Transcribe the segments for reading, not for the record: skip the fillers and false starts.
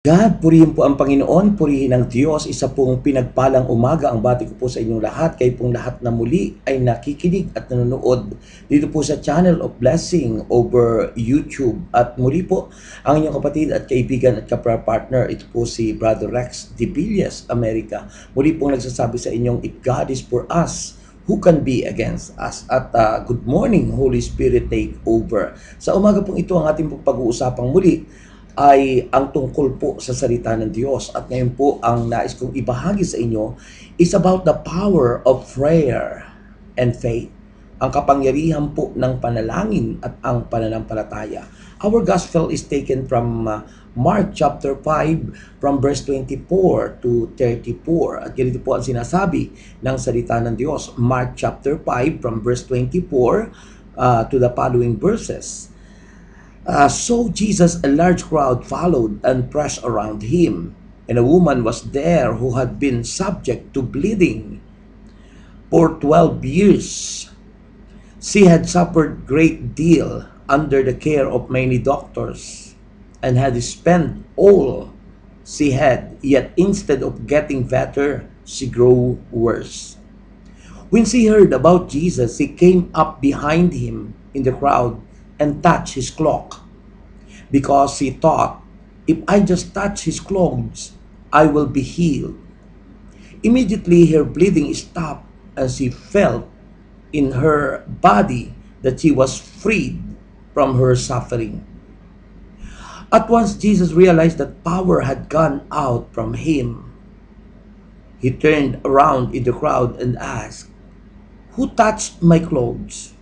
God, purihin po ang Panginoon, purihin ang Diyos. Isa pong pinagpalang umaga ang bati ko po sa inyong lahat. Kayo pong lahat na muli ay nakikinig at nanonood dito po sa Channel of Blessing over YouTube. At muli po ang inyong kapatid at kaibigan at kapra-partner, ito po si Brother Rex de Villas, America. Muli pong nagsasabi sa inyong, if God is for us, who can be against us? At good morning, Holy Spirit, take over. Sa umaga pong ito, ang ating pong pag-uusapang muli ay ang tungkol po sa salita ng Diyos. At ngayon po, ang nais kong ibahagi sa inyo is about the power of prayer and faith. Ang kapangyarihan po ng panalangin at ang pananampalataya. Our gospel is taken from Mark chapter 5 from verse 24 to 34. At ganito po ang sinasabi ng salita ng Diyos. Mark chapter 5 from verse 24 to the following verses. So Jesus, a large crowd followed and pressed around him. And a woman was there who had been subject to bleeding for 12 years. She had suffered great deal under the care of many doctors and had spent all she had, yet instead of getting better, she grew worse. When she heard about Jesus, she came up behind him in the crowd and touched his cloak, because she thought, if I just touch his clothes, I will be healed. Immediately her bleeding stopped, and she felt in her body that she was freed from her suffering. At once Jesus realized that power had gone out from him. He turned around in the crowd and asked, "Who touched my clothes?"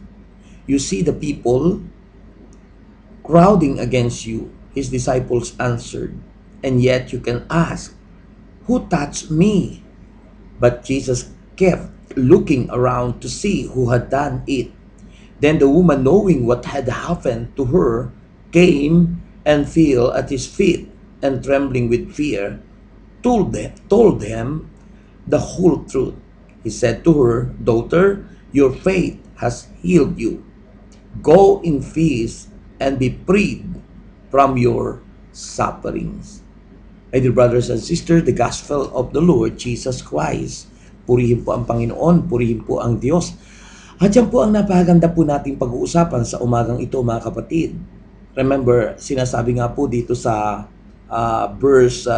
"You see the people crowding against you," his disciples answered, "and yet you can ask, 'Who touched me?'" But Jesus kept looking around to see who had done it. Then the woman, knowing what had happened to her, came and fell at his feet, and trembling with fear, told them the whole truth. He said to her, "Daughter, your faith has healed you. Go in peace and be freed from your sufferings." My dear brothers and sisters, the gospel of the Lord Jesus Christ. Purihin po ang Panginoon, purihin po ang Diyos. At yan po ang napakaganda po nating pag-uusapan sa umagang ito, mga kapatid. Remember, sinasabi nga po dito sa verse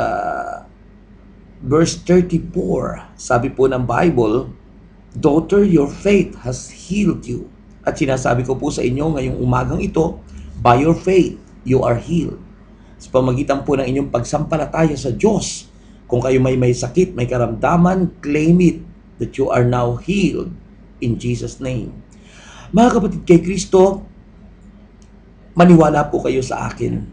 34, sabi po ng Bible, "Daughter, your faith has healed you." At sinasabi ko po sa inyo ngayong umagang ito, by your faith, you are healed. Sa pamagitan po ng inyong pagsampalataya sa Diyos, kung kayo may sakit, may karamdaman, claim it that you are now healed in Jesus' name. Mga kapatid kay Kristo, maniwala po kayo sa akin.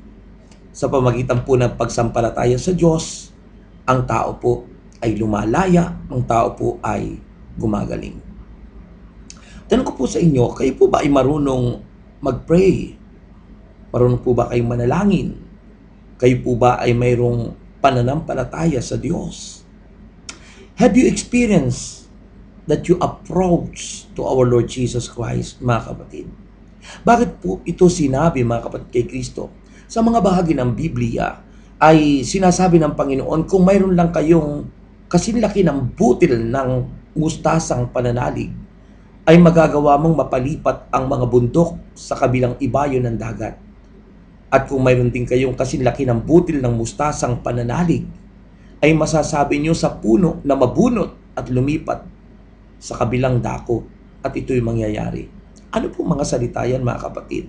Sa pamagitan po ng pagsampalataya sa Diyos, ang tao po ay lumalaya, ang tao po ay gumagaling. Tanong ko po sa inyo, kayo po ba ay marunong mag-pray? Marunong po ba kayong manalangin? Kayo po ba ay mayroong pananampalataya sa Diyos? Have you experienced that you approach to our Lord Jesus Christ, mga kapatid? Bakit po ito sinabi, mga kapatid kay Kristo? Sa mga bahagi ng Biblia ay sinasabi ng Panginoon, kung mayroon lang kayong kasinlaki ng butil ng mustasang pananalig, ay magagawa mong mapalipat ang mga bundok sa kabilang ibayo ng dagat. At kung mayroon din kayong kasinlaki ng butil ng mustasang pananalig, ay masasabi nyo sa puno na mabunot at lumipat sa kabilang dako, at ito'y mangyayari. Ano po mga salita yan, mga kapatid?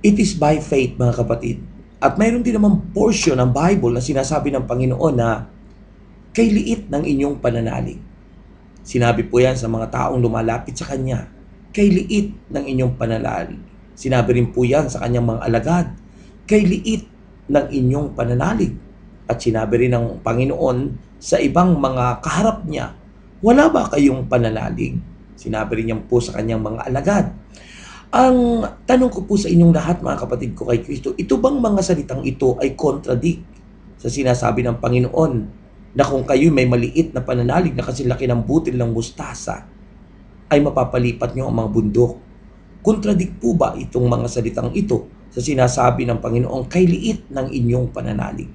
It is by faith, mga kapatid. At mayroon din naman portion ng Bible na sinasabi ng Panginoon na kay liit ng inyong pananalig. Sinabi po yan sa mga taong lumalapit sa Kanya, kay liit ng inyong pananalig. Sinabi rin po yan sa Kanyang mga alagad, kay liit ng inyong pananalig. At sinabi rin ng Panginoon sa ibang mga kaharap niya, wala ba kayong pananalig? Sinabi rin niya po sa Kanyang mga alagad. Ang tanong ko po sa inyong lahat, mga kapatid ko kay Kristo, ito bang mga salitang ito ay contradict sa sinasabi ng Panginoon na kung kayo may maliit na pananalig na kasilaki ng butil ng mustasa, ay mapapalipat nyo ang mga bundok? Contradict po ba itong mga salitang ito sa sinasabi ng Panginoon, kay liit ng inyong pananalig?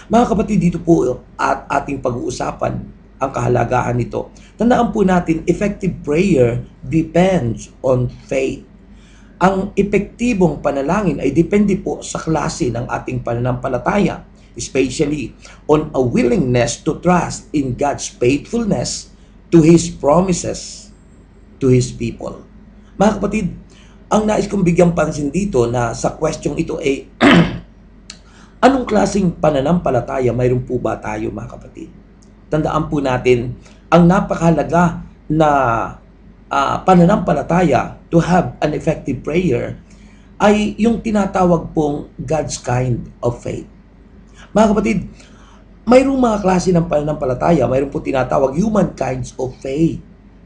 Mga kapatid, dito po at ating pag-uusapan ang kahalagahan nito. Tandaan po natin, effective prayer depends on faith. Ang epektibong panalangin ay depende po sa klase ng ating pananampalataya, especially on a willingness to trust in God's faithfulness to His promises to His people. Mga kapatid, ang nais kong bigyang pansin dito na sa question ito ay anong klaseng pananampalataya mayroon po ba tayo, mga kapatid? Tandaan po natin, ang napakahalaga na pananampalataya to have an effective prayer ay yung tinatawag pong God's kind of faith. Mga kapatid, mayroong mga klase ng pananampalataya, mayroong po tinatawag human kinds of faith.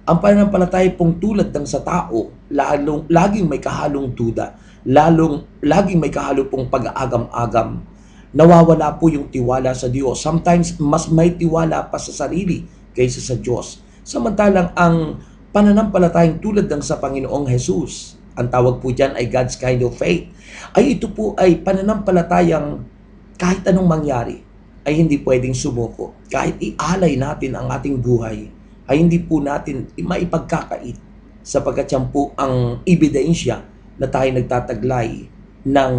Ang pananampalataya pong tulad ng sa tao, laging may kahalong duda, laging may kahalo pong pag-aagam-agam. Nawawala po yung tiwala sa Diyos. Sometimes, mas may tiwala pa sa sarili kaysa sa Diyos. Samantalang ang pananampalatayang tulad ng sa Panginoong Jesus, ang tawag po dyan ay God's kind of faith, ay ito po ay pananampalatayang kahit anong mangyari, ay hindi pwedeng sumuko. Kahit ialay natin ang ating buhay, ay hindi po natin maipagkakait sapagkat yan po ang ebidensya na tayo nagtataglay ng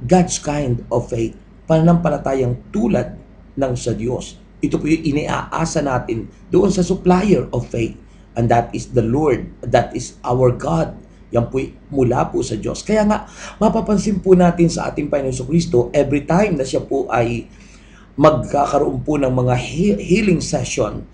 God's kind of faith, pananampalatayang tulad ng sa Diyos. Ito po yung iniaasa natin doon sa supplier of faith, and that is the Lord, that is our God. Yan po mula po sa Diyos. Kaya nga, mapapansin po natin sa ating Panginoon Kristo, every time na siya po ay magkakaroon po ng mga healing session,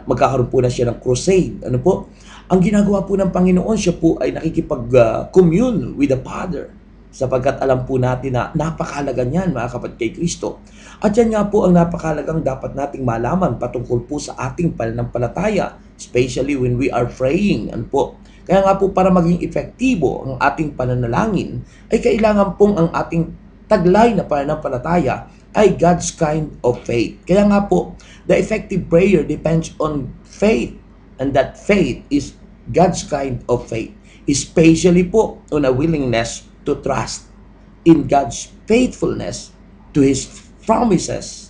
magkakaroon po na siya ng crusade, ano po? Ang ginagawa po ng Panginoon, siya po ay nakikipag-commune with the Father, sapagkat alam po natin na napakahalaga niyan, mga kapatid, kay Kristo. At yan nga po ang napakahalagang dapat nating malaman patungkol po sa ating pananampalataya, especially when we are praying. Ano po? Kaya nga po, para maging epektibo ang ating pananalangin, ay kailangan pong ang ating taglay na pananampalataya ay God's kind of faith. Kaya nga po, the effective prayer depends on faith, and that faith is God's kind of faith, especially po on a willingness to trust in God's faithfulness to His promises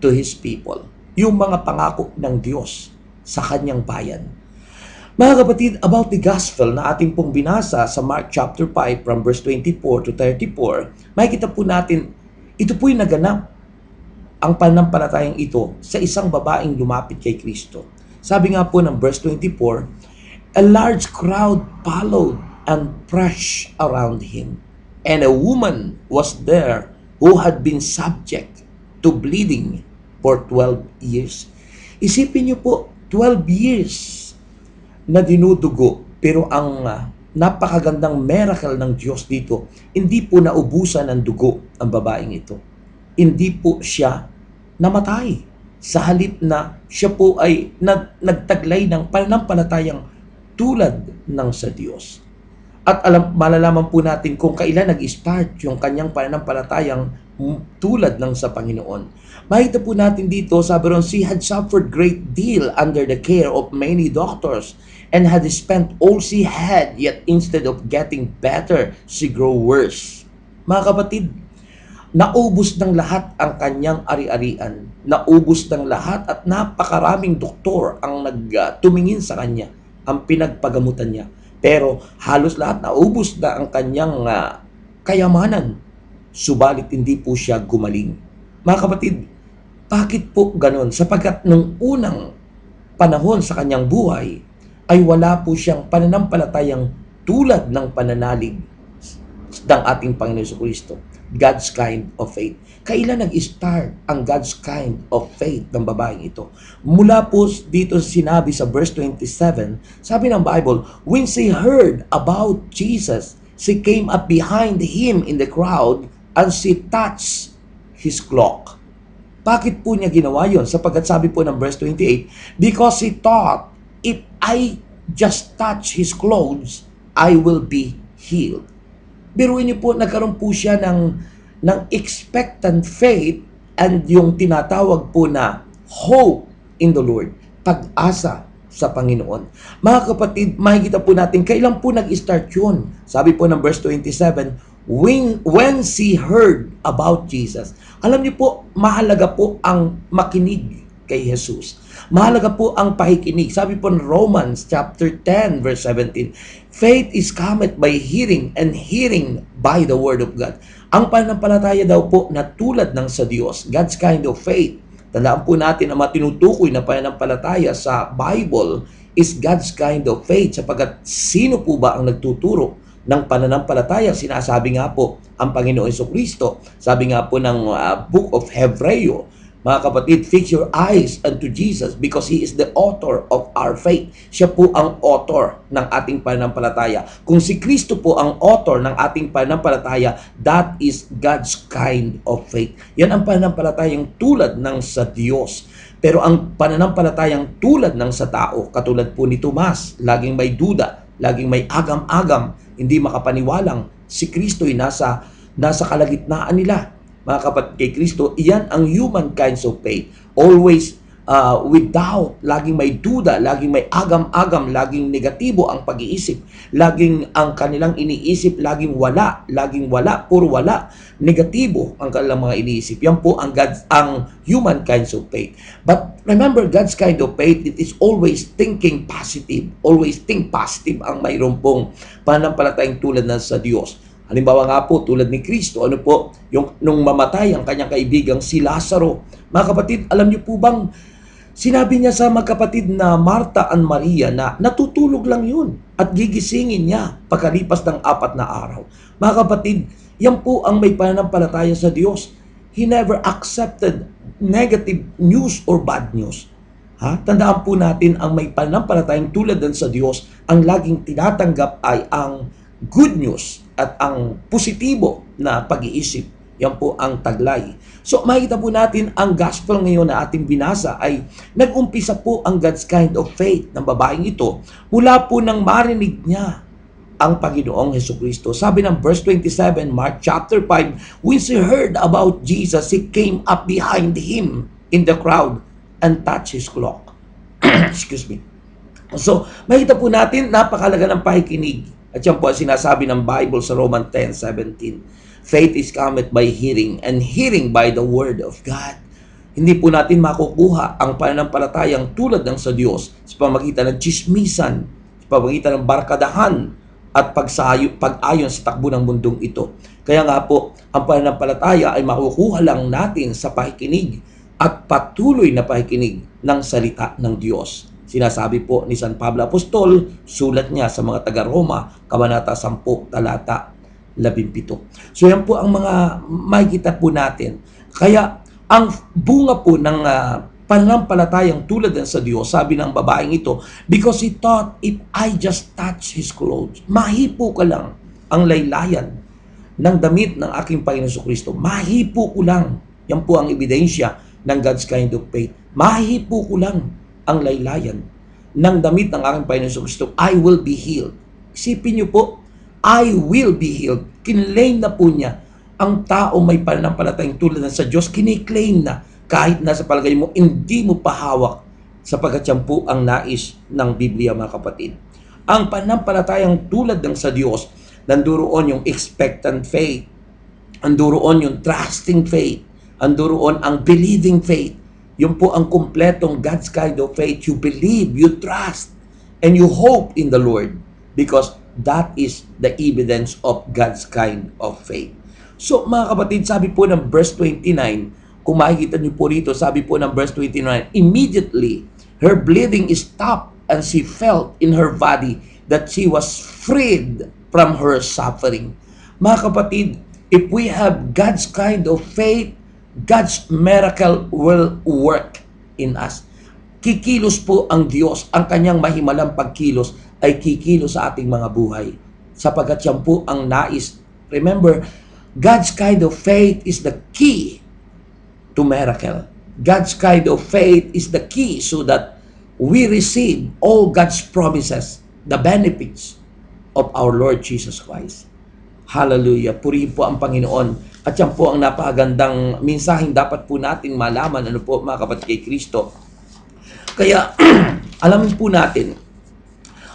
to His people. Yung mga pangako ng Diyos sa Kanyang bayan. Mga kapatid, about the gospel na ating pong binasa sa Mark chapter 5 from verse 24 to 34, makikita po natin, ito po'y naganap ang pananampalatayang ito sa isang babaeng lumapit kay Kristo. Sabi nga po ng verse 24, a large crowd followed and pressed around Him, and a woman was there who had been subject to bleeding for 12 years. Isipin niyo po, 12 years na dinudugo, pero ang napakagandang miracle ng Diyos dito, hindi po naubusan ng dugo ang babaeng ito. Hindi po siya namatay. Sa halip na siya po ay nagtaglay ng pananampalatayang tulad ng sa Diyos. At malalaman po natin kung kailan nag-start yung kanyang pananampalatayang tulad ng sa Panginoon. Makita po natin dito, sabi ron, she had suffered great deal under the care of many doctors and had spent all she had, yet instead of getting better, she grew worse. Mga kapatid, naubos ng lahat ang kanyang ari-arian. Naubos ng lahat at napakaraming doktor ang nagtumingin sa kanya, ang pinagpagamutan niya. Pero halos lahat naubos na ang kanyang kayamanan. Subalit hindi po siya gumaling. Mga kapatid, bakit po ganon? Sapagkat nung unang panahon sa kanyang buhay, ay wala po siyang pananampalatayang tulad ng pananalig ng ating Panginoon Kristo. God's kind of faith. Kailan nag-start ang God's kind of faith ng babaeng ito? Mula po dito sinabi sa verse 27, sabi ng Bible, when she heard about Jesus, she came up behind Him in the crowd and she touched His cloak. Bakit po niya ginawa yun? Sapagkat sabi po ng verse 28, because she thought, if I just touch His clothes, I will be healed. Biruin niyo po, nagkaroon po siya ng expectant faith and yung tinatawag po na hope in the Lord. Pag-asa sa Panginoon. Mga kapatid, makikita po natin, kailan po nag-start yun? Sabi po ng verse 27, when she heard about Jesus. Alam niyo po, mahalaga po ang makinig kay Jesus. Mahalaga po ang pakikinig. Sabi po ng Romans chapter 10 verse 17, faith is cometh by hearing, and hearing by the word of God. Ang pananampalataya daw po na tulad ng sa Diyos, God's kind of faith. Tandaan po natin ang matinutukoy na pananampalataya sa Bible is God's kind of faith, sapagkat sino po ba ang nagtuturo ng pananampalataya? Sinasabi nga po ang Panginoon Jesucristo. Sabi nga po ng Book of Hebreo, mga kapatid, fix your eyes unto Jesus because He is the author of our faith. Siya po ang author ng ating pananampalataya. Kung si Kristo po ang author ng ating pananampalataya, that is God's kind of faith. Yan ang pananampalatayang tulad ng sa Diyos. Pero ang pananampalatayang tulad ng sa tao, katulad po ni Tomas, laging may duda, laging may agam-agam, hindi makapaniwalang si Kristo ay nasa kalagitnaan nila. Mga kapatid, kay Kristo, iyan ang human kinds of faith. Always with doubt, laging may duda, laging may agam-agam, laging negatibo ang pag-iisip, laging ang kanilang iniisip, laging wala, puro wala, negatibo ang kanilang mga iniisip. Yan po ang human kinds of faith. But remember, God's kind of faith, it is always thinking positive. Always think positive ang mayroon pong pananampalatayang tulad ng sa Diyos. Halimbawa nga po, tulad ni Kristo, ano po, nung mamatay ang kanyang kaibigang si Lazaro. Mga kapatid, alam niyo po bang, sinabi niya sa magkapatid na Marta and Maria na natutulog lang yun at gigisingin niya pagkalipas ng 4 na araw. Mga kapatid, yan po ang may pananampalataya sa Diyos. He never accepted negative news or bad news. Tandaan po natin, ang may pananampalatayang tulad din sa Diyos, ang laging tinatanggap ay ang good news at ang positibo na pag-iisip. Yan po ang taglay. So makikita po natin ang gospel ngayon na ating binasa ay nag-umpisa po ang God's kind of faith ng babaeng ito mula po nang marinig niya ang Panginoong Jesucristo. Sabi ng verse 27, Mark chapter 5, when she heard about Jesus, she came up behind him in the crowd and touched his cloak. Excuse me. So makikita po natin, napakalaga ng pakikinig. At yan po ang sinasabi ng Bible sa Romans 10:17. Faith is cometh by hearing, and hearing by the word of God. Hindi po natin makukuha ang pananampalatayang tulad ng sa Diyos sa pamagitan ng chismisan, sa pamagitan ng barkadahan, at pag-ayon sa takbo ng mundong ito. Kaya nga po, ang pananampalataya ay makukuha lang natin sa pakikinig at patuloy na pakikinig ng salita ng Diyos. Sinasabi po ni San Pablo Apostol, sulat niya sa mga taga-Roma, Kabanata 10, talata 17. So yan po ang mga makikita po natin. Kaya ang bunga po ng pananampalatayang tulad ng sa Diyos, sabi ng babaeng ito, because he thought, if I just touch his clothes, mahipo ka lang ang laylayan ng damit ng aking Panginoon Jesucristo. Mahipo ko lang. Yan po ang ebidensya ng God's kind of faith. Mahipo ko lang ang laylayan ng damit ng aking Panginoon Jesucristo, I will be healed. Isipin niyo po, I will be healed. Kinlaim na po niya. Ang tao may pananampalatayang tulad ng sa Diyos, kiniklaim na kahit nasa palagay mo, hindi mo pahawak, sapagkat yan po ang nais ng Biblia, mga kapatid. Ang pananampalatayang tulad ng sa Diyos, nanduroon yung expectant faith, nanduroon yung trusting faith, nanduroon ang believing faith. Yun po ang kumpletong God's kind of faith. You believe, you trust, and you hope in the Lord because that is the evidence of God's kind of faith. So mga kapatid, sabi po ng verse 29, kung makikita niyo po rito, sabi po ng verse 29, immediately her bleeding stopped and she felt in her body that she was freed from her suffering. Mga kapatid, if we have God's kind of faith, God's miracle will work in us. Kikilos po ang Diyos, ang kanyang mahimalang pagkilos ay kikilos sa ating mga buhay. Sapagkat yan po ang nais. Remember, God's kind of faith is the key to miracle. God's kind of faith is the key so that we receive all God's promises, the benefits of our Lord Jesus Christ. Hallelujah. Purihin po ang Panginoon. At yan po ang napakagandang mensaheng dapat po natin malaman, ano po mga kapatid kay Kristo. Kaya, alamin po natin,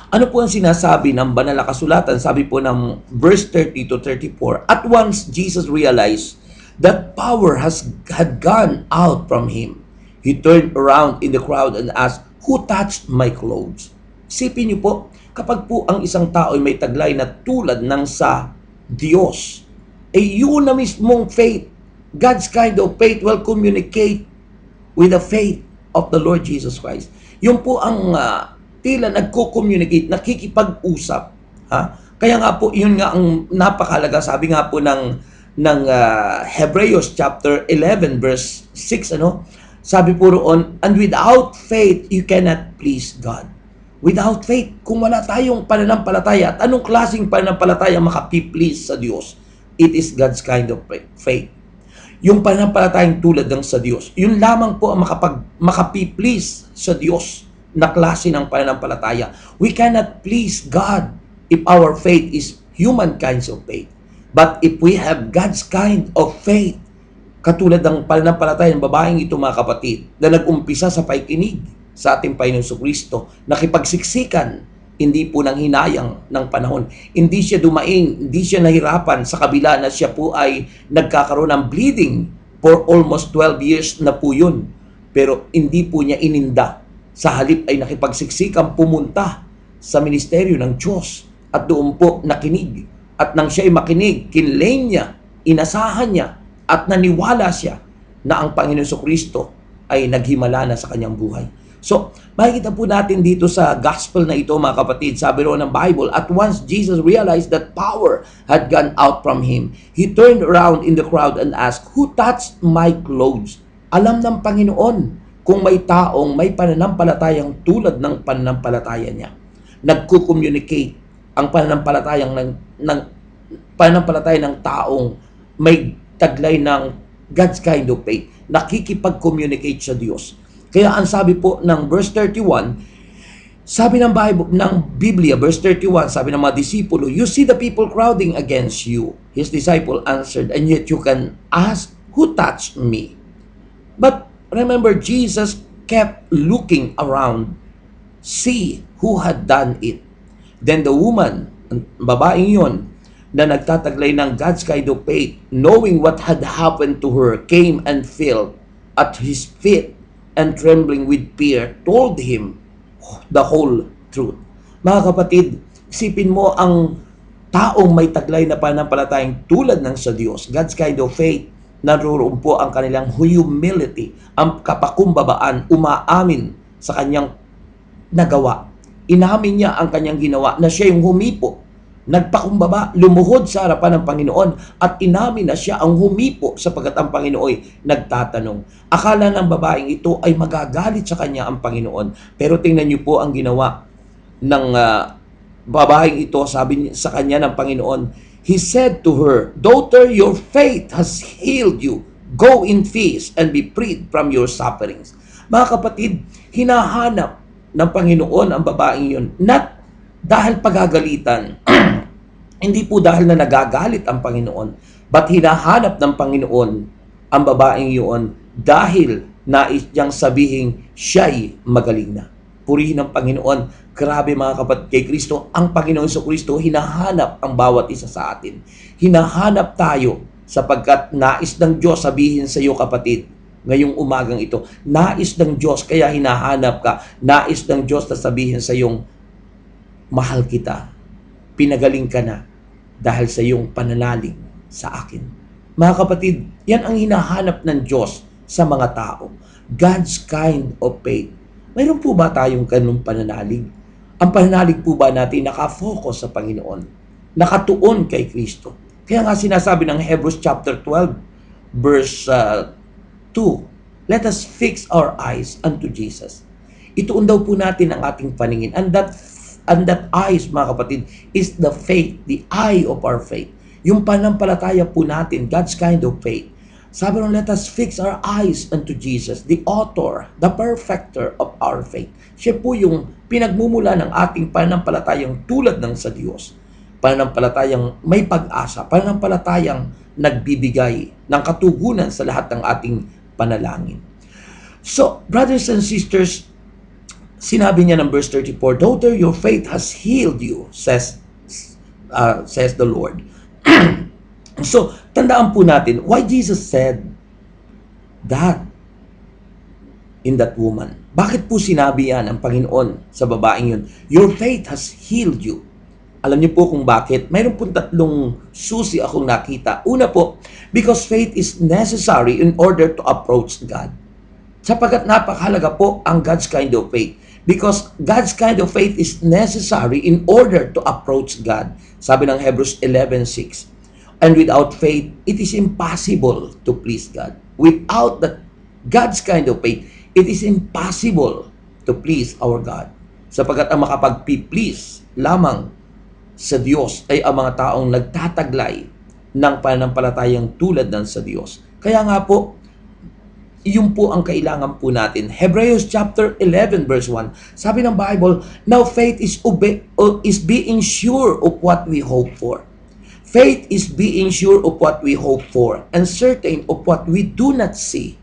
Ano po ang sinasabi ng banal na kasulatan? Sabi po ng verse 30 to 34, "At once Jesus realized that power had gone out from him. He turned around in the crowd and asked, 'Who touched my clothes?'" Isipin niyo po, kapag po ang isang tao ay may taglay na tulad ng sa Diyos, yun na mismong faith, God's kind of faith will communicate with the faith of the Lord Jesus Christ. Yun po ang tila nagko-communicate, nakikipag-usap. Ha? Kaya nga po, yun nga ang napakalaga. Sabi nga po ng Hebrews chapter 11 verse 6, sabi po roon, "And without faith, you cannot please God." Without faith, kung wala tayong pananampalataya, at anong klaseng pananampalataya makapi-please sa Diyos? It is God's kind of faith. Yung pananampalatayang tulad ng sa Diyos, yun lamang po ang makapi-please sa Diyos na klase ng pananampalataya. We cannot please God if our faith is human kinds of faith. But if we have God's kind of faith, katulad ng pananampalataya ng babaeng ito, mga kapatid, na nag-umpisa sa pakikinig sa ating Panginoong Jesucristo, nakipagsiksikan, hindi po nang hinayang ng panahon. Hindi siya dumaing, hindi siya nahirapan sa kabila na siya po ay nagkakaroon ng bleeding for almost 12 years na po yun. Pero hindi po niya ininda. Sa halip ay nakipagsiksikan, pumunta sa ministeryo ng Diyos at doon po nakinig. At nang siya ay makinig, kinlaim niya, inasahan niya, at naniwala siya na ang Panginoon Jesucristo ay naghimala na sa kanyang buhay. So, makikita po natin dito sa gospel na ito, mga kapatid, sabi roon ng Bible, "At once Jesus realized that power had gone out from him. He turned around in the crowd and asked, 'Who touched my clothes?'" Alam ng Panginoon kung may taong may pananampalatayang tulad ng pananampalataya niya. Nagko-communicate ang pananampalataya ng taong may taglay ng God's kind of faith. Nakikipag-communicate sa Diyos. Kaya ang sabi po ng verse 31, sabi ng Bible, ng Biblia, verse 31, sabi ng mga disipulo, "You see the people crowding against you." His disciple answered, "And yet you can ask, 'Who touched me?'" But remember, Jesus kept looking around, see who had done it. Then the woman, ang babaeng yon, na nagtataglay ng God's kind of faith, knowing what had happened to her, came and fell at his feet, and trembling with fear, told him the whole truth. Mga kapatid, isipin mo ang taong may taglay na pananampalatayang tulad ng sa Diyos, God's kind of faith, naroon po ang kanilang humility, ang kapakumbabaan, umaamin sa kanyang nagawa. Inamin niya ang kanyang ginawa na siya yung humipo, nagpakumbaba, lumuhod sa harapan ng Panginoon at inamin na siya ang humipo sapagkat ang Panginoon ay nagtatanong. Akala ng babaeng ito ay magagalit sa kanya ang Panginoon. Pero tingnan niyo po ang ginawa ng babaeng ito, sabi sa kanya ng Panginoon. He said to her, "Daughter, your faith has healed you. Go in peace and be freed from your sufferings." Mga kapatid, hinahanap ng Panginoon ang babaeng yun, not dahil pagagalitan, hindi po dahil na nagagalit ang Panginoon, but hinahanap ng Panginoon ang babaeng yun dahil nais niyang sabihin siya'y magaling na. Purihin ng Panginoon. Grabe mga kapatid, kay Kristo, ang Panginoon Jesucristo, hinahanap ang bawat isa sa atin. Hinahanap tayo sapagkat nais ng Diyos sabihin sa iyo, kapatid, ngayong umagang ito, nais ng Diyos, kaya hinahanap ka, nais ng Diyos na sabihin sa iyong, mahal kita, pinagaling ka na dahil sa iyong pananalig sa akin. Mga kapatid, yan ang hinahanap ng Diyos sa mga tao. God's kind of faith. Mayroon po ba tayong ganung pananalig? Ang pananalig po ba natin nakafocus sa Panginoon? Nakatuon kay Kristo? Kaya nga sinasabi ng Hebrews chapter 12, verse 2, "Let us fix our eyes unto Jesus." Ituon daw po natin ang ating paningin. And that eyes, mga kapatid, is the faith, the eye of our faith. Yung panampalataya po natin, God's kind of faith. Sabi nung, "Let us fix our eyes unto Jesus, the author, the perfecter of our faith." Siya po yung pinagmumula ng ating pananampalatayang tulad ng sa Diyos. Pananampalatayang may pag-asa, pananampalatayang nagbibigay ng katugunan sa lahat ng ating panalangin. So, brothers and sisters, Sinabi niya ng verse 34, "Daughter, your faith has healed you," says the Lord. So, tandaan po natin, why Jesus said that in that woman. Bakit po sinabi yan ng Panginoon sa babaeng yun? Your faith has healed you. Alam niyo po kung bakit? Mayroon po tatlong susi akong nakita. Una po, because faith is necessary in order to approach God. Sapagkat napakahalaga po ang God's kind of faith. Because God's kind of faith is necessary in order to approach God. Sabi ng Hebrews 11:6. And without faith, it is impossible to please God. Without that God's kind of faith, it is impossible to please our God. Sapagkat ang makapag-please lamang sa Diyos ay ang mga taong nagtataglay ng pananampalatayang tulad ng sa Diyos. Kaya nga po, yun po ang kailangan po natin. Hebrews chapter 11 verse 1. Sabi ng Bible, "Now faith is being sure of what we hope for." Faith is being sure of what we hope for and certain of what we do not see.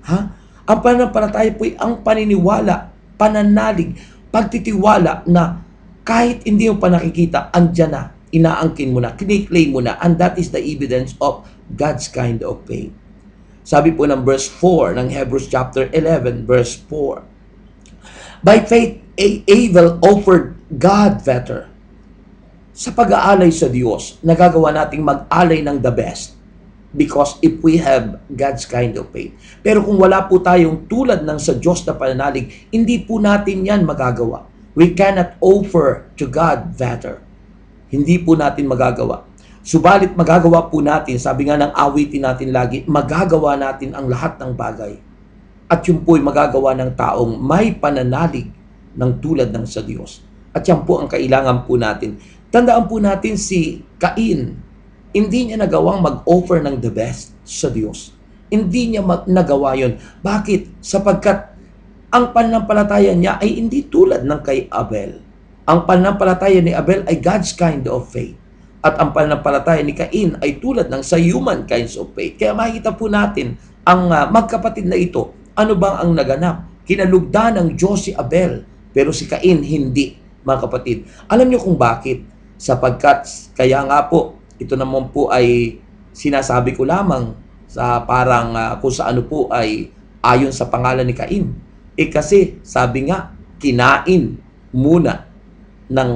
Ang pananampalataya po ay ang paniniwala, pananalig, pagtitiwala na kahit hindi mo pa nakikita, andyan na, inaangkin mo na, kiniklaim mo na, and that is the evidence of God's kind of faith. Sabi po ng verse 4 ng Hebrews chapter 11 verse 4. By faith, Abel offered God better. Sa pag-aalay sa Diyos, nagagawa nating mag-alay ng the best because if we have God's kind of faith. Pero kung wala po tayong tulad ng sa Diyos na pananalig, hindi po natin yan magagawa. We cannot offer to God better. Hindi po natin magagawa. Subalit magagawa po natin, sabi nga ng awitin natin lagi, magagawa natin ang lahat ng bagay. At yun po ay magagawa ng taong may pananalig ng tulad ng sa Diyos. At yan po ang kailangan po natin. Tandaan po natin si Cain, hindi niya nagawang mag-offer ng the best sa Diyos. Hindi niya nagawa yun. Bakit? Sapagkat ang pananampalataya niya ay hindi tulad ng kay Abel. Ang pananampalataya ni Abel ay God's kind of faith. At ang pananampalataya ni Cain ay tulad ng sa human kinds of faith. Kaya makikita po natin ang magkapatid na ito. Ano bang ang naganap? Kinalugdan ng Diyos si Abel, pero si Cain hindi, mga kapatid. Alam niyo kung bakit? Sapagkat, kaya nga po, ito naman po ay sinasabi ko lamang sa parang kung sa ano po ay ayon sa pangalan ni Cain. Kasi sabi nga, kinain muna ng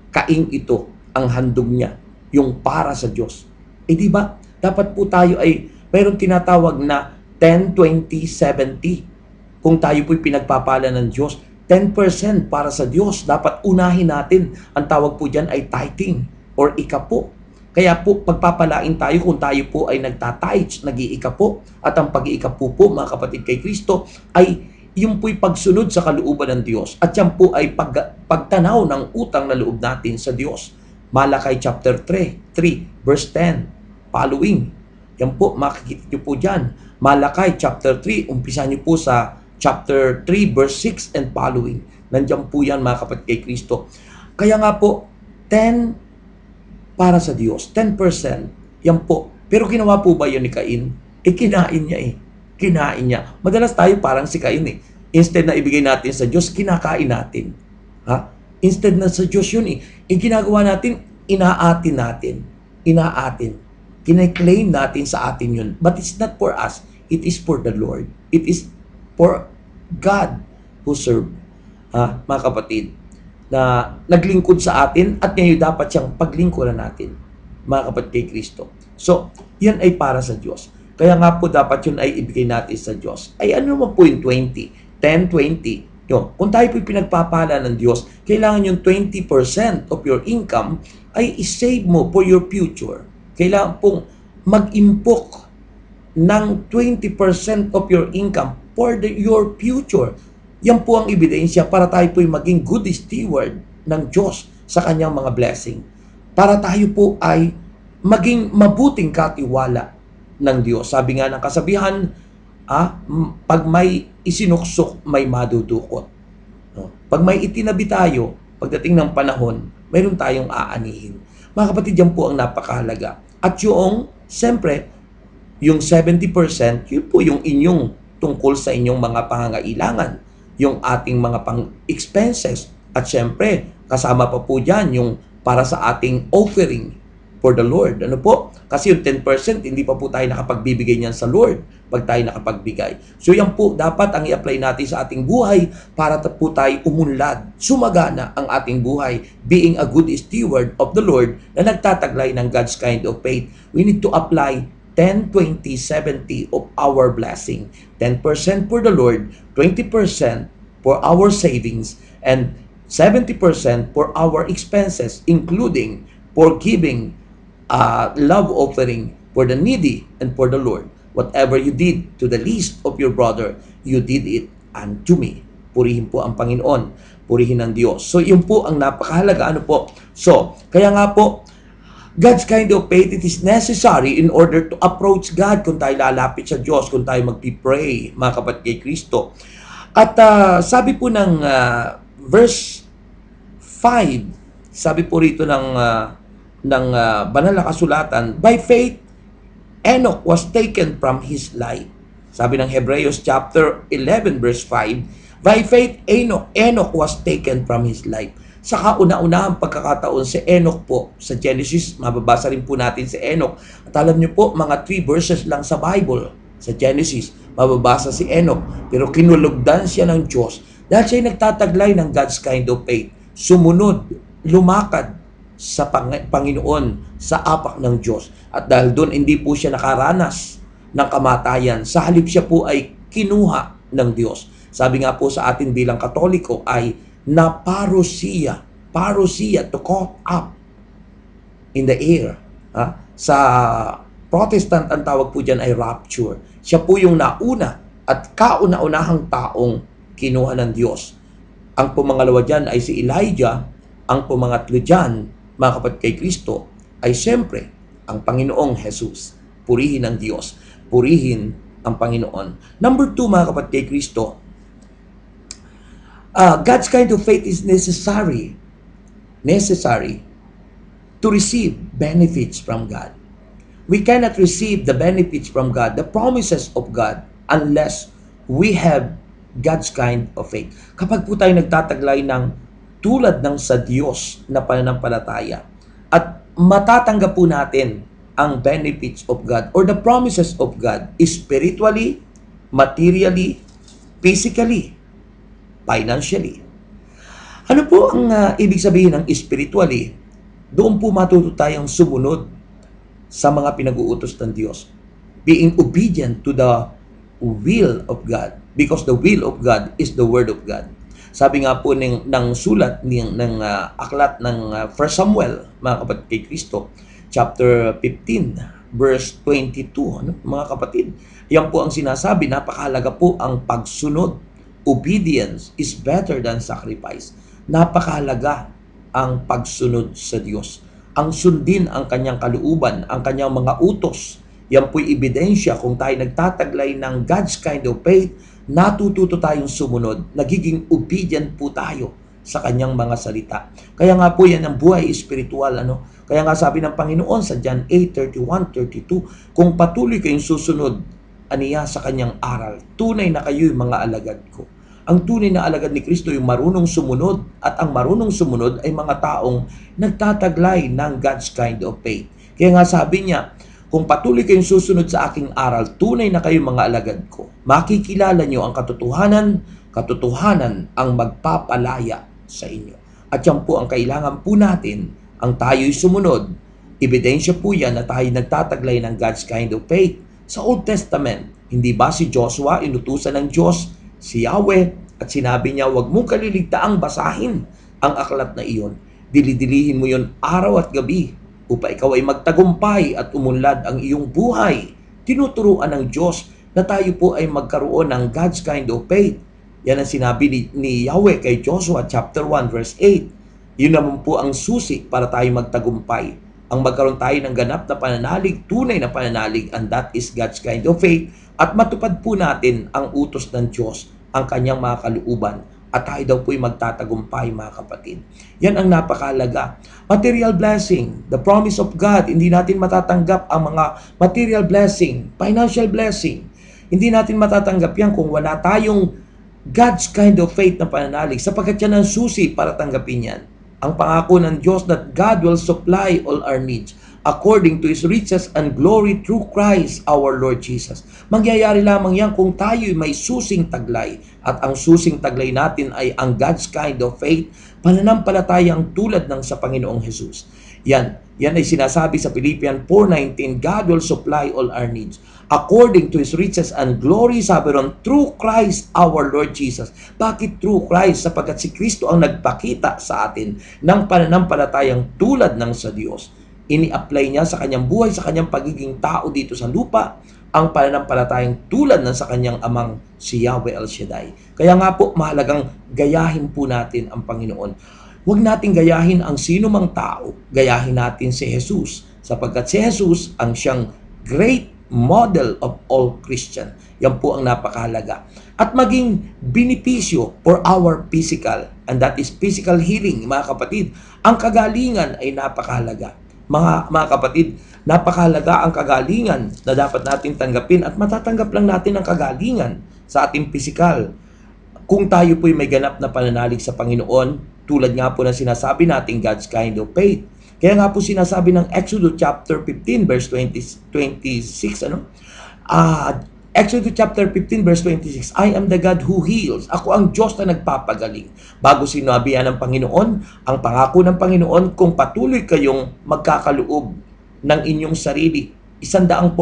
Cain ito ang handog niya, yung para sa Diyos. Di ba? Dapat po tayo ay mayroong tinatawag na 10-20-70. Kung tayo po'y pinagpapala ng Diyos, 10% para sa Diyos. Dapat unahin natin. Ang tawag po dyan ay tithing or ikapo. Kaya po, pagpapalain tayo kung tayo po ay nagtatites, nag-iikapo. At ang pag-iikapo po, mga kapatid kay Kristo, ay yung po'y pagsunod sa kalooban ng Diyos. At yan po ay pagtanaw ng utang na loob natin sa Diyos. Malakay chapter 3 verse 10, following. Yan po, makikita nyo po dyan. Malakay chapter 3, umpisa nyo po sa chapter 3 verse 6 and following. Nandiyan po yan, mga kapatid kay Kristo. Kaya nga po, 10 para sa Diyos, 10%, yan po. Pero ginawa po ba yun ni Cain? Kinain niya Kinain niya. Madalas tayo parang si Cain Instead na ibigay natin sa Diyos, kinakain natin. Instead na sa Diyos yun ginagawa natin, inaatin natin. Kina-claim natin sa atin yun. But it's not for us. It is for the Lord. It is for God who served, mga kapatid, na naglingkod sa atin at ngayon dapat siyang paglingkuran natin, mga kapatid kay Kristo. So, yan ay para sa Diyos. Kaya nga po dapat yun ay ibigay natin sa Diyos. Ay ano naman po yung 20? 10, 20. Yun. Kung tayo po pinagpapala ng Diyos, kailangan yung 20% of your income ay isave mo for your future. Kailangan pong mag-impok ng 20% of your income for your future. Yan po ang ebidensya para tayo po'y maging good steward ng Diyos sa kanyang mga blessing. Para tayo po ay maging mabuting katiwala ng Diyos. Sabi nga ng kasabihan, pag may isinuksok, may madudukot. Pag may itinabi tayo, pagdating ng panahon, mayroon tayong aanihin. Mga kapatid, yan po ang napakahalaga. At yung, siyempre, yung 70%, yun po yung inyong tungkol sa inyong mga pangangailangan. yung ating mga pang-expenses. At syempre, kasama pa po dyan yung para sa ating offering for the Lord. Ano po? Kasi yung 10%, hindi pa po tayo nakapagbibigay niyan sa Lord pag tayo nakapagbigay. So yan po, dapat ang i-apply natin sa ating buhay para po tayo umunlad, sumagana ang ating buhay, being a good steward of the Lord na nagtataglay ng God's kind of faith. We need to apply 10, 20, 70 of our blessing. 10% for the Lord, 20% for our savings, and 70% for our expenses, including for giving love offering for the needy and for the Lord. Whatever you did to the least of your brother, you did it unto me. Purihin po ang Panginoon. Purihin ang Diyos. So, yun po ang napakahalaga. Ano po? So, kaya nga po, God's kind of faith, it is necessary in order to approach God kung tayo lalapit sa Diyos, kung tayo magpipray, mga kapatid kay Kristo. At sabi po ng verse 5, sabi po rito ng banal na kasulatan, by faith, Enoch was taken from his life. Sabi ng Hebrews chapter 11 verse 5, by faith, Enoch was taken from his life. Sa kauna-unahang pagkakataon si Enoch po sa Genesis, mababasa rin po natin si Enoch. At alam niyo po, mga 3 verses lang sa Bible, sa Genesis, mababasa si Enoch. Pero kinulugdan siya ng Diyos dahil siya nagtataglay ng God's kind of faith. Sumunod, lumakad sa Panginoon, sa apak ng Diyos. At dahil doon, hindi po siya nakaranas ng kamatayan. Sa halip siya po ay kinuha ng Diyos. Sabi nga po sa atin bilang Katoliko ay naparousia, to caught up in the air. Sa Protestant, ang tawag po dyan ay rapture. Siya po yung nauna at kauna-unahang taong kinuha ng Diyos. Ang pumangalawa dyan ay si Elijah. Ang pumangatlo dyan, mga kapatid kay Kristo, ay siyempre ang Panginoong Jesus. Purihin ang Diyos. Purihin ang Panginoon. Number 2, mga kapatid kay Kristo, God's kind of faith is necessary to receive benefits from God. We cannot receive the benefits from God, the promises of God, unless we have God's kind of faith. Kapag po tayo nagtataglay ng tulad ng sa Diyos na pananampalataya at matatanggap po natin ang benefits of God or the promises of God spiritually, materially, physically, financially. Ano po ang ibig sabihin ng spiritually? Doon po matuto tayong sumunod sa mga pinag-uutos ng Diyos. Being obedient to the will of God. Because the will of God is the word of God. Sabi nga po ng sulat ng aklat ng 1 Samuel, mga kapatid kay Kristo, chapter 15, verse 22. Ano, mga kapatid, yan po ang sinasabi, napakahalaga po ang pagsunod. Obedience is better than sacrifice. Napakahalaga ang pagsunod sa Diyos. Ang sundin ang kanyang kalooban, ang kanyang mga utos. Yan po'y ebidensya kung tayo nagtataglay ng God's kind of faith, natututo tayong sumunod, nagiging obedient po tayo sa kanyang mga salita. Kaya nga po yan ang buhay espiritual. Kaya nga sabi ng Panginoon sa John 8:31-32, kung patuloy kayong susunod aniya sa kanyang aral, tunay na kayo'y mga alagad ko. Ang tunay na alagad ni Kristo yung marunong sumunod, at ang marunong sumunod ay mga taong nagtataglay ng God's kind of faith. Kaya nga sabi niya, kung patuloy kayong susunod sa aking aral, tunay na kayong mga alagad ko. Makikilala niyo ang katotohanan ang magpapalaya sa inyo. At yan po ang kailangan po natin, ang tayo'y sumunod. Ebidensya po yan na tayo nagtataglay ng God's kind of faith. Sa Old Testament, hindi ba si Joshua inutusan ng Diyos si Yahweh at sinabi niya, huwag mong kaliligtaang basahin ang aklat na iyon. Dilidilihin mo yon araw at gabi upang ikaw ay magtagumpay at umunlad ang iyong buhay. Tinuturuan ng Diyos na tayo po ay magkaroon ng God's kind of faith. Yan ang sinabi ni Yahweh kay Joshua chapter 1 verse 8. Yun naman po ang susi para tayo magtagumpay. Ang magkaroon tayo ng ganap na pananalig, tunay na pananalig, and that is God's kind of faith. At matupad po natin ang utos ng Diyos, ang kanyang mga kalooban, at tayo daw po'y magtatagumpay, mga kapatid. Yan ang napakahalaga. Material blessing, the promise of God, hindi natin matatanggap ang mga material blessing, financial blessing. Hindi natin matatanggap yan kung wala tayong God's kind of faith na pananalig sapagkat yan ang susi para tanggapin yan. Ang pangako ng Diyos that God will supply all our needs according to His riches and glory through Christ our Lord Jesus. Mangyayari lamang yan kung tayo may susing taglay. At ang susing taglay natin ay ang God's kind of faith, pananampalatayang tulad ng sa Panginoong Jesus. Yan ay sinasabi sa Philippians 4:19, God will supply all our needs according to His riches and glory, sabi ron, through Christ our Lord Jesus. Bakit through Christ? Sapagkat si Kristo ang nagpakita sa atin ng pananampalatayang tulad ng sa Diyos. Ini-apply niya sa kanyang buhay, sa kanyang pagiging tao dito sa lupa, ang pananampalatayang tulad ng sa kanyang amang si Yahweh El Shaddai. Kaya nga po, mahalagang gayahin po natin ang Panginoon. Huwag natin gayahin ang sino mang tao, gayahin natin si Jesus, sapagkat si Jesus ang siyang great model of all Christian. Yan po ang napakahalaga. At maging benepisyo for our physical, and that is physical healing, mga kapatid. Ang kagalingan ay napakahalaga. Mga kapatid, napakahalaga ang kagalingan na dapat natin tanggapin at matatanggap lang natin ang kagalingan sa ating physical kung tayo po'y may ganap na pananalig sa Panginoon, tulad nga po ng sinasabi natin God's kind of faith. Kaya nga po sinasabi ng Exodus chapter 15 verse 26, Exodus chapter 15 verse 26, I am the God who heals. Ako ang Diyos na nagpapagaling. Bago sinabi yan ng Panginoon, ang pangako ng Panginoon, kung patuloy kayong magkakaloob ng inyong sarili, 100%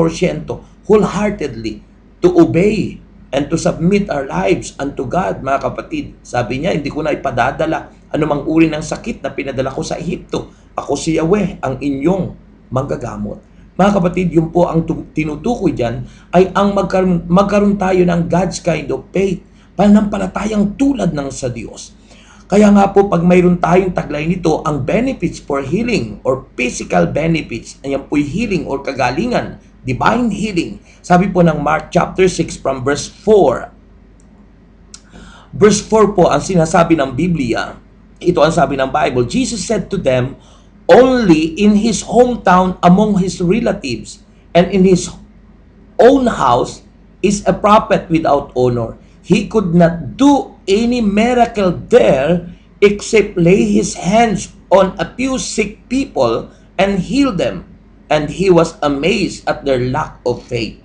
wholeheartedly to obey and to submit our lives unto God, mga kapatid. Sabi niya, hindi ko na ipadadala anumang uri ng sakit na pinadala ko sa Ehipto. Ako si Yahweh, ang inyong manggagamot. Mga kapatid, yun po ang tinutukoy dyan ay ang magkaroon tayo ng God's kind of faith, pananampalatayang tulad ng sa Diyos. Kaya nga po, pag mayroon tayong taglay nito, ang benefits for healing or physical benefits, ayan po'y healing or kagalingan, divine healing. Sabi po ng Mark chapter 6 from verse 4. Verse 4 po ang sinasabi ng Biblia. Ito ang sabi ng Bible. Jesus said to them, only in his hometown among his relatives and in his own house is a prophet without honor. He could not do any miracle there except lay his hands on a few sick people and heal them. And he was amazed at their lack of faith.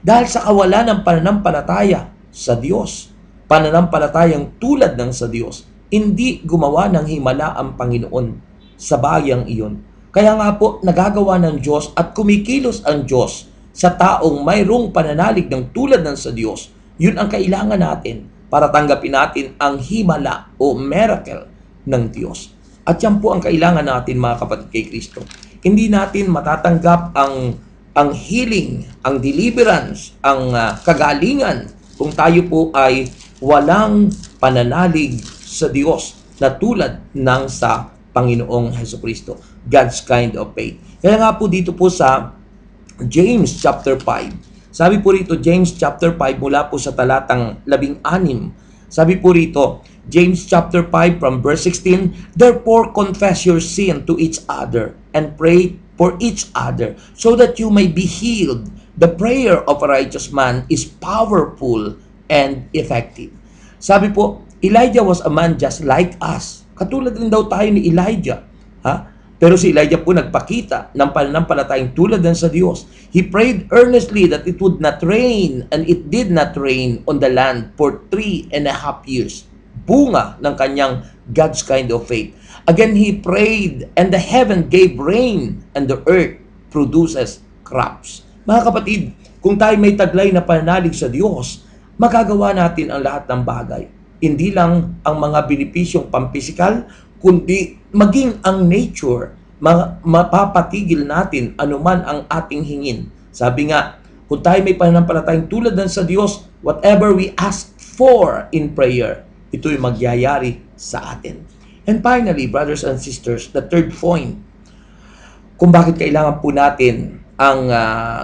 Dahil sa kawalan ng pananampalataya sa Diyos, pananampalatayang tulad ng sa Diyos, hindi gumawa ng himala ang Panginoon sa bagyang iyon. Kaya nga po, nagagawa ng Diyos at kumikilos ang Diyos sa taong mayroong pananalig ng tulad ng sa Diyos. Yun ang kailangan natin para tanggapin natin ang himala o miracle ng Diyos. At yan po ang kailangan natin, mga kapatid, kay Kristo. Hindi natin matatanggap ang healing, ang deliverance, ang kagalingan kung tayo po ay walang pananalig sa Diyos na tulad ng sa Panginoong Hesukristo. God's kind of faith. Kaya nga po dito po sa James chapter 5. Sabi po rito, James chapter 5 mula po sa talatang 16. Sabi po rito, James chapter 5 from verse 16, therefore confess your sin to each other and pray for each other so that you may be healed. The prayer of a righteous man is powerful and effective. Sabi po, Elijah was a man just like us. Katulad din daw tayo ni Elijah. Pero si Elijah po nagpakita ng pananampalatayang tulad din sa Diyos. He prayed earnestly that it would not rain, and it did not rain on the land for 3.5 years. Bunga ng kanyang God's kind of faith. Again, he prayed, and the heaven gave rain, and the earth produces crops. Mga kapatid, kung tayo may taglay na pananalig sa Diyos, magagawa natin ang lahat ng bagay. Hindi lang ang mga benepisyong pampisikal, kundi maging ang nature, mapapatigil natin anuman ang ating hingin. Sabi nga, kung tayo may pananampalatayang tulad ng sa Diyos, whatever we ask for in prayer, ito'y magyayari sa atin. And finally, brothers and sisters, the third point, kung bakit kailangan po natin ang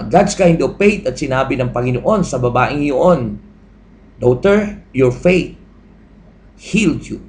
God's kind of faith at sinabi ng Panginoon sa babaeng iyon, daughter, your faith healed you.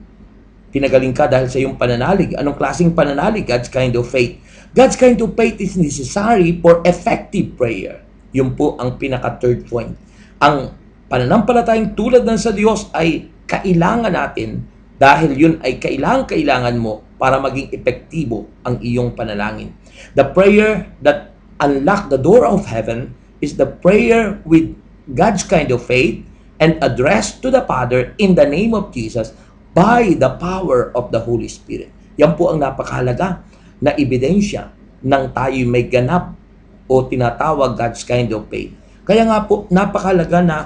Pinagaling ka dahil sa iyong pananalig. Anong klaseng pananalig? God's kind of faith. God's kind of faith is necessary for effective prayer. Yun po ang pinaka-third point. Ang pananampalatayang tulad ng sa Diyos ay kailangan natin dahil yun ay kailangan mo para maging epektibo ang iyong panalangin. The prayer that unlock the door of heaven is the prayer with God's kind of faith and addressed to the Father in the name of Jesus by the power of the Holy Spirit. Yan po ang napakahalaga na ebidensya ng tayo may ganap o tinatawag God's kind of faith. Kaya nga po, napakahalaga na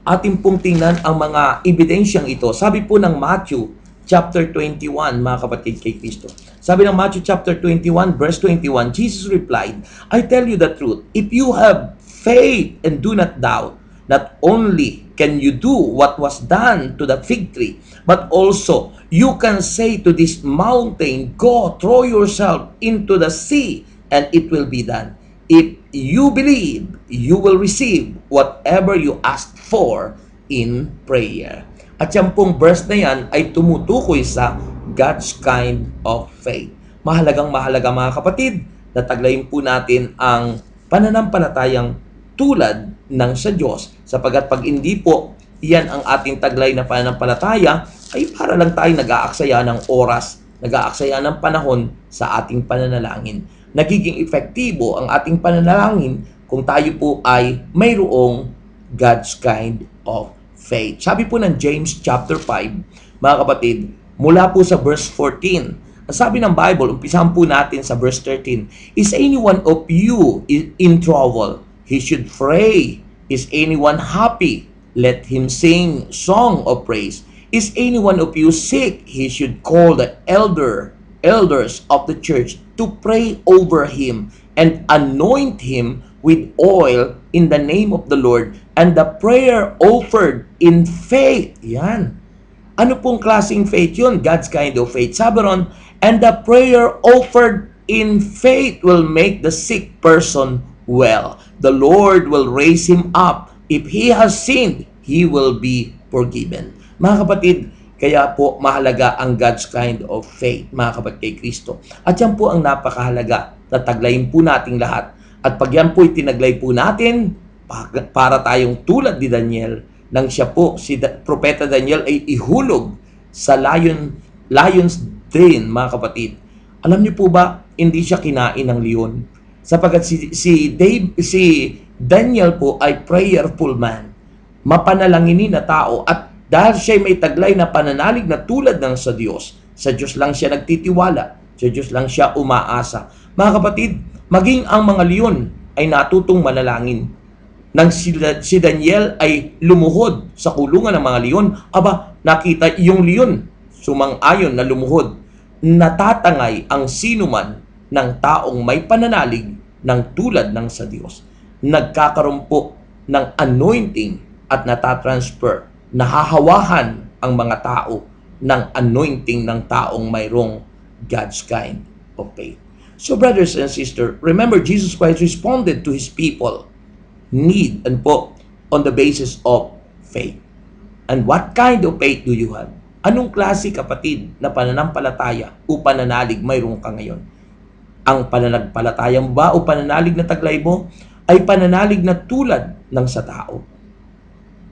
ating pong tingnan ang mga ebidensyang ito. Sabi po ng Matthew chapter 21, mga kapatid kay Kristo. Sabi ng Matthew chapter 21, verse 21, Jesus replied, I tell you the truth, if you have faith and do not doubt, not only can you do what was done to the fig tree, but also you can say to this mountain, go throw yourself into the sea, and it will be done. If you believe, you will receive whatever you ask for in prayer. At yung pong verse na yan ay tumutukoy sa God's kind of faith. Mahalagang mahalaga mga kapatid, na taglayin po natin ang pananampalatayang tulad ng sa Diyos. Sapagat pag hindi po yan ang ating taglay na pananampalataya, ay para lang tayo nag-aaksaya ng oras, nag-aaksaya ng panahon sa ating pananalangin. Nagiging epektibo ang ating pananalangin kung tayo po ay mayroong God's kind of faith. Sabi po ng James chapter 5, mga kapatid, mula po sa verse 14, ang sabi ng Bible, umpisahan po natin sa verse 13, is anyone of you in trouble? He should pray. Is anyone happy? Let him sing song of praise. Is anyone of you sick? He should call the elders of the church to pray over him and anoint him with oil in the name of the Lord, and the prayer offered in faith. Yan. Ano pong klaseng faith yun? God's kind of faith. Sabi ron, and the prayer offered in faith will make the sick person well. The Lord will raise him up. If he has sinned, he will be forgiven. Mga kapatid, kaya po mahalaga ang God's kind of faith, mga kapatid kay Kristo. At yan po ang napakahalaga na taglayin po nating lahat. At pag yan po itinaglay po natin, para tayong tulad ni Daniel, nang siya po, si Propeta Daniel ay ihulog sa lion's den, mga kapatid. Alam niyo po ba, hindi siya kinain ng leon. Sapagat si Daniel po ay prayerful man. Mapanalanginin na tao, at dahil siya may taglay na pananalig na tulad ng sa Diyos lang siya nagtitiwala, sa Diyos lang siya umaasa. Mga kapatid, maging ang mga leon ay natutong manalangin. Nang si Daniel ay lumuhod sa kulungan ng mga leon, aba, nakita yung leon, sumang-ayon na lumuhod. Natatangay ang sinuman ng taong may pananalig ng tulad ng sa Diyos. Nagkakaroon po ng anointing at natatransfer, nahahawahan ang mga tao ng anointing ng taong mayroong God's kind of faith. So brothers and sisters, remember Jesus Christ responded to His people need and po on the basis of faith. And what kind of faith do you have? Anong klase kapatid na pananampalataya o pananalig mayroon ka ngayon? Ang pananampalataya mo ba o pananalig na taglay mo ay pananalig na tulad ng sa tao?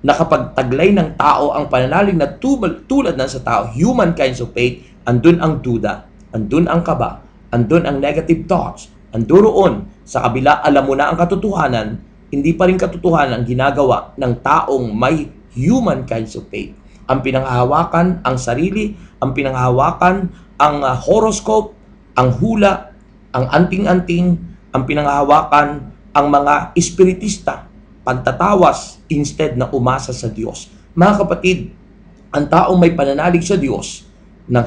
Nakapagtaglay ng tao ang pananalig na tulad ng sa tao, human kinds of faith, andun ang duda, andun ang kaba, andun ang negative thoughts, andun sa kabila, alam mo na ang katotohanan, hindi pa rin katotohanan ang ginagawa ng taong may human kinds of faith. Ang pinanghahawakan ang sarili, ang pinanghahawakan ang horoscope, ang hula, ang anting-anting, ang pinanghahawakan ang mga espiritista, pagtatawas instead na umasa sa Diyos. Mga kapatid, ang taong may pananalig sa Diyos ng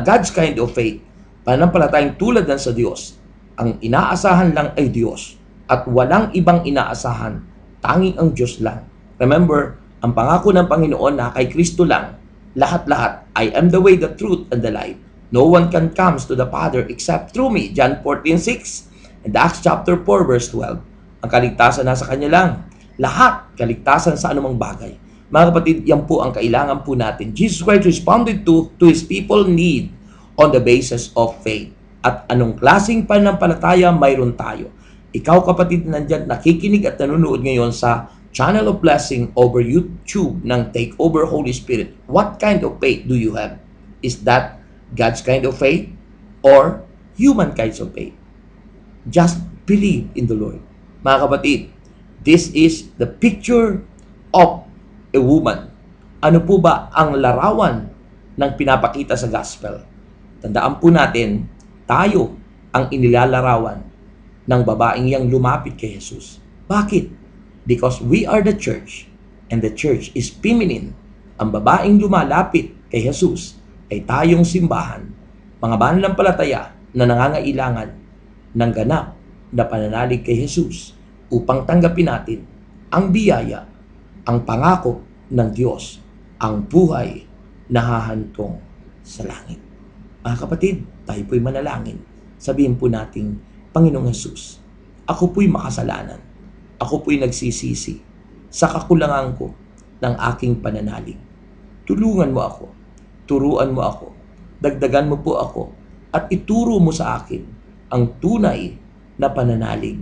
God's kind of faith, pananampalatayang tulad ng sa Diyos, ang inaasahan lang ay Diyos at walang ibang inaasahan, tanging ang Diyos lang. Remember, ang pangako ng Panginoon na kay Kristo lang, lahat-lahat, I am the way, the truth, and the life. No one can come to the Father except through me. John 14:6 and Acts chapter 4 verse 12. Ang kaligtasan nasa Kanya lang. Lahat, kaligtasan sa anumang bagay. Mga kapatid, yan po ang kailangan po natin. Jesus Christ responded to His people need on the basis of faith. At anong klaseng pananampalataya mayroon tayo? Ikaw kapatid nandyan, nakikinig at nanonood ngayon sa Channel of Blessing over YouTube ng Takeover Holy Spirit. What kind of faith do you have? Is that God's kind of faith or human kinds of faith? Just believe in the Lord. Mga kapatid, this is the picture of a woman. Ano po ba ang larawan ng pinapakita sa gospel? Tandaan po natin, tayo ang inilalarawan ng babaeng yang lumapit kay Jesus. Bakit? Because we are the church and the church is feminine. Ang babaeng lumalapit kay Jesus ay tayong simbahan, mga mananampalataya na nangangailangan ng ganap na pananalig kay Jesus upang tanggapin natin ang biyaya, ang pangako ng Diyos, ang buhay na hahantong sa langit. Mga kapatid, tayo po'y manalangin. Sabihin po natin, Panginoong Jesus, ako po'y makasalanan. Ako po'y nagsisisi sa kakulangan ko ng aking pananalig. Tulungan mo ako, turuan mo ako, dagdagan mo po ako, at ituro mo sa akin ang tunay na pananalig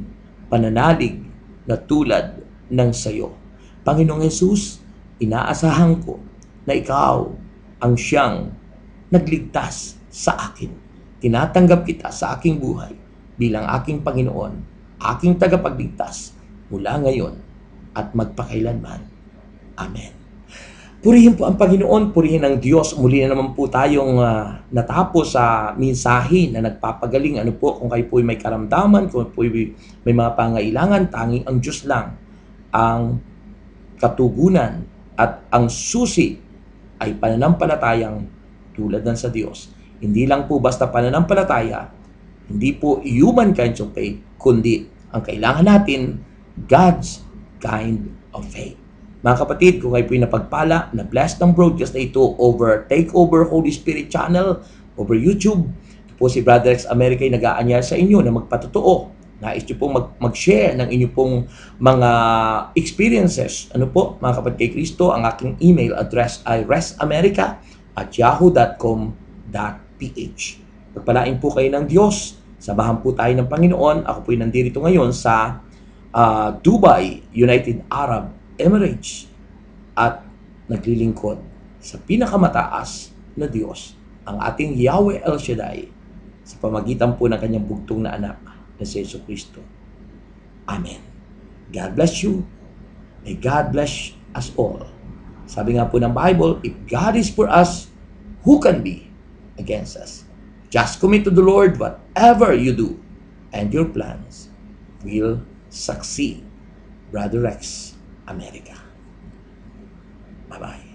na tulad ng sayo. Panginoong Jesus, inaasahan ko na ikaw ang siyang nagligtas sa akin. Tinatanggap kita sa aking buhay bilang aking Panginoon, aking tagapagligtas mula ngayon at magpakailanman. Amen. Purihin po ang Panginoon, purihin ang Diyos. Muli na naman po tayong natapos sa mensahe na nagpapagaling. Ano po, kung kayo po may karamdaman, kung po may mga pangailangan, tanging ang Diyos lang ang katugunan at ang susi ay pananampalatayang tulad ng sa Diyos. Hindi lang po basta pananampalataya, hindi po human kinds of faith, kundi ang kailangan natin, God's kind of faith. Mga kapatid, kung kayo po'y napagpala, na blessed ng broadcast na ito over Takeover Holy Spirit Channel, over YouTube, ito po si Brother Rex America ay nag-aanyaya sa inyo na magpatotoo. Nais nyo pong mag-share ng inyong pong mga experiences. Ano po, mga kapatid kay Kristo, ang aking email address ay resamerica@yahoo.com.ph. Pagpalain po kayo ng Diyos. Samahan po tayo ng Panginoon. Ako po'y nandito ngayon sa Dubai, United Arab Emirates, at naglilingkod sa pinakamataas na Diyos, ang ating Yahweh El Shaddai, sa pamagitan po ng kanyang bugtong na anak na si Yesu Cristo. Amen. God bless you. May God bless us all. Sabi nga po ng Bible, if God is for us, who can be against us? Just commit to the Lord whatever you do, and your plans will succeed. Brother Rex America. Bye-bye.